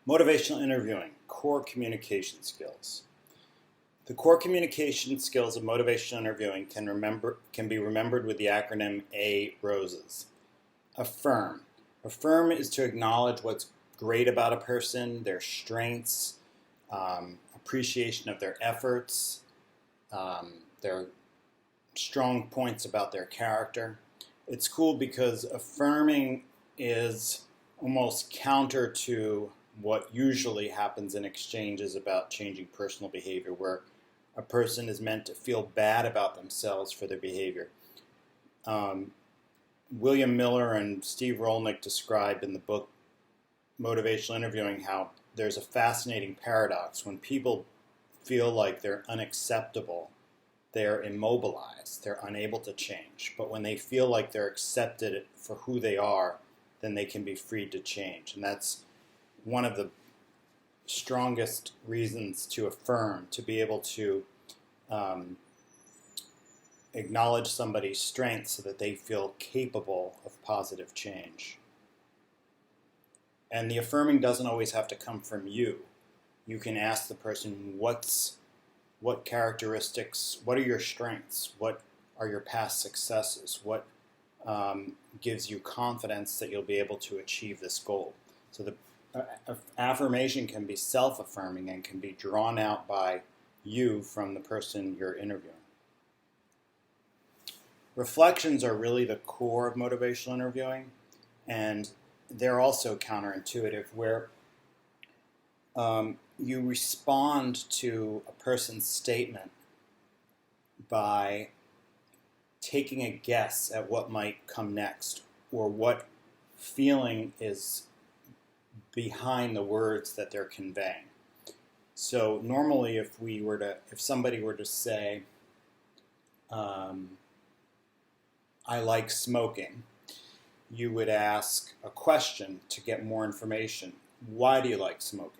Motivational interviewing, core communication skills. The core communication skills of motivational interviewing can be remembered with the acronym A-ROSES. Affirm. Affirm is to acknowledge what's great about a person, their strengths, appreciation of their efforts, their strong points about their character. It's cool because affirming is almost counter to what usually happens in exchanges about changing personal behavior, where a person is meant to feel bad about themselves for their behavior. William Miller and Steve Rolnick described in the book Motivational Interviewing how there's a fascinating paradox. When people feel like they're unacceptable, they're immobilized, they're unable to change. But when they feel like they're accepted for who they are, then they can be freed to change. And that's one of the strongest reasons to affirm, to be able to acknowledge somebody's strengths so that they feel capable of positive change. And the affirming doesn't always have to come from you. You can ask the person, what characteristics, what are your strengths? What are your past successes? What gives you confidence that you'll be able to achieve this goal? So the affirmation can be self-affirming and can be drawn out by you from the person you're interviewing. Reflections are really the core of motivational interviewing, and they're also counterintuitive, where you respond to a person's statement by taking a guess at what might come next, or what feeling is behind the words that they're conveying. So normally if somebody were to say, I like smoking, you would ask a question to get more information. Why do you like smoking?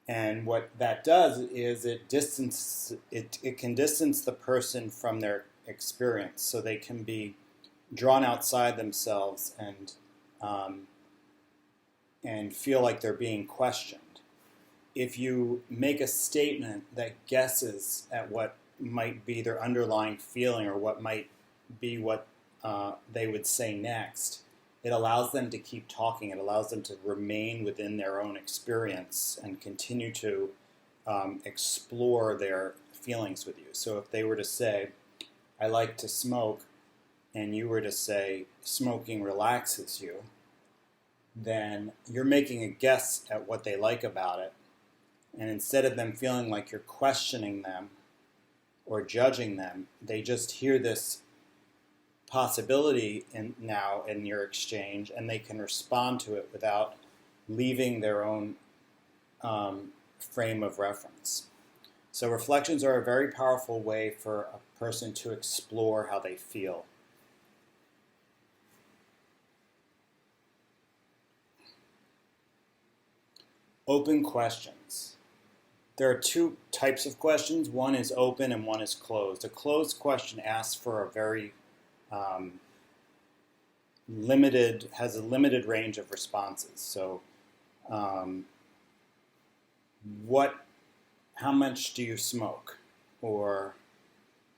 And what that does is it can distance the person from their experience, so they can be drawn outside themselves and feel like they're being questioned. If you make a statement that guesses at what might be their underlying feeling, or what might be what they would say next, it allows them to keep talking. It allows them to remain within their own experience and continue to explore their feelings with you. So if they were to say, I like to smoke, and you were to say, smoking relaxes you, then you're making a guess at what they like about it. And instead of them feeling like you're questioning them or judging them, they just hear this possibility now in your exchange, and they can respond to it without leaving their own frame of reference. So reflections are a very powerful way for a person to explore how they feel. Open questions. There are two types of questions. One is open and one is closed. A closed question asks for a very has a limited range of responses. So how much do you smoke? Or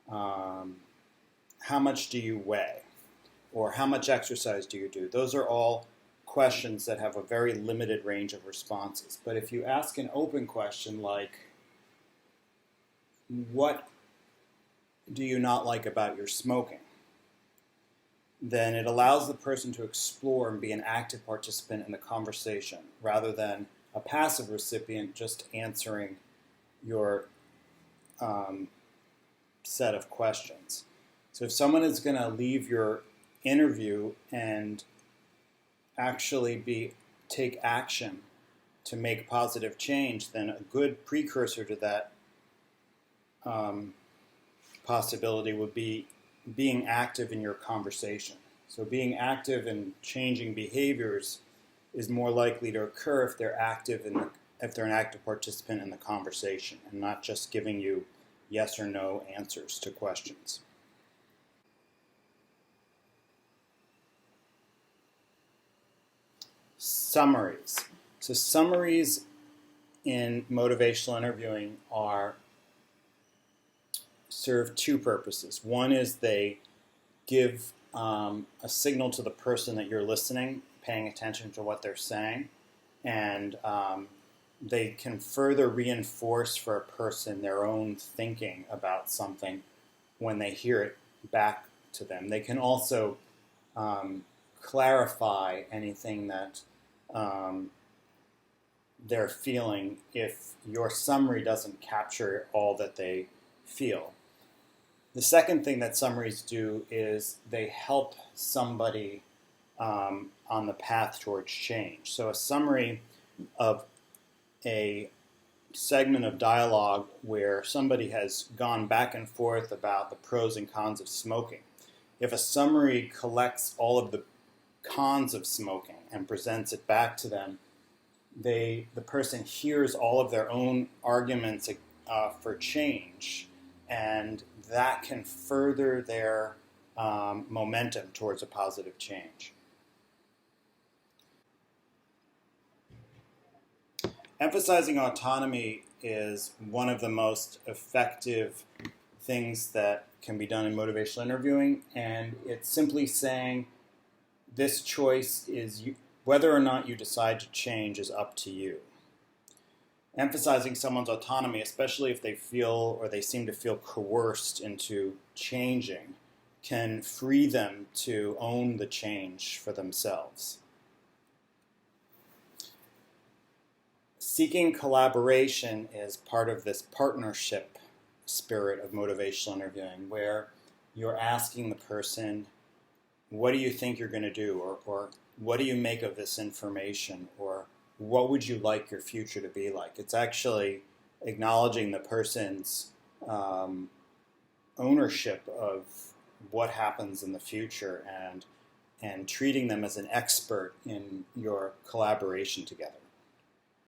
how much do you weigh? Or how much exercise do you do? Those are all questions that have a very limited range of responses. But if you ask an open question like, what do you not like about your smoking? Then it allows the person to explore and be an active participant in the conversation, rather than a passive recipient just answering your set of questions. So if someone is going to leave your interview and actually take action to make positive change, then a good precursor to that possibility would be being active in your conversation. So being active in changing behaviors is more likely to occur if they're an active participant in the conversation, and not just giving you yes or no answers to questions. Summaries. So summaries in motivational interviewing serve two purposes. One is they give a signal to the person that you're listening, paying attention to what they're saying, and they can further reinforce for a person their own thinking about something when they hear it back to them. They can also clarify anything that they're feeling if your summary doesn't capture all that they feel. The second thing that summaries do is they help somebody on the path towards change. So a summary of a segment of dialogue where somebody has gone back and forth about the pros and cons of smoking. If a summary collects all of the cons of smoking and presents it back to them, the person hears all of their own arguments for change, and that can further their momentum towards a positive change. Emphasizing autonomy is one of the most effective things that can be done in motivational interviewing, and it's simply saying this choice is whether or not you decide to change is up to you. Emphasizing someone's autonomy, especially if they feel or they seem to feel coerced into changing, can free them to own the change for themselves. Seeking collaboration is part of this partnership spirit of motivational interviewing, where you're asking the person, what do you think you're going to do? Or what do you make of this information? Or what would you like your future to be like? It's actually acknowledging the person's ownership of what happens in the future and treating them as an expert in your collaboration together.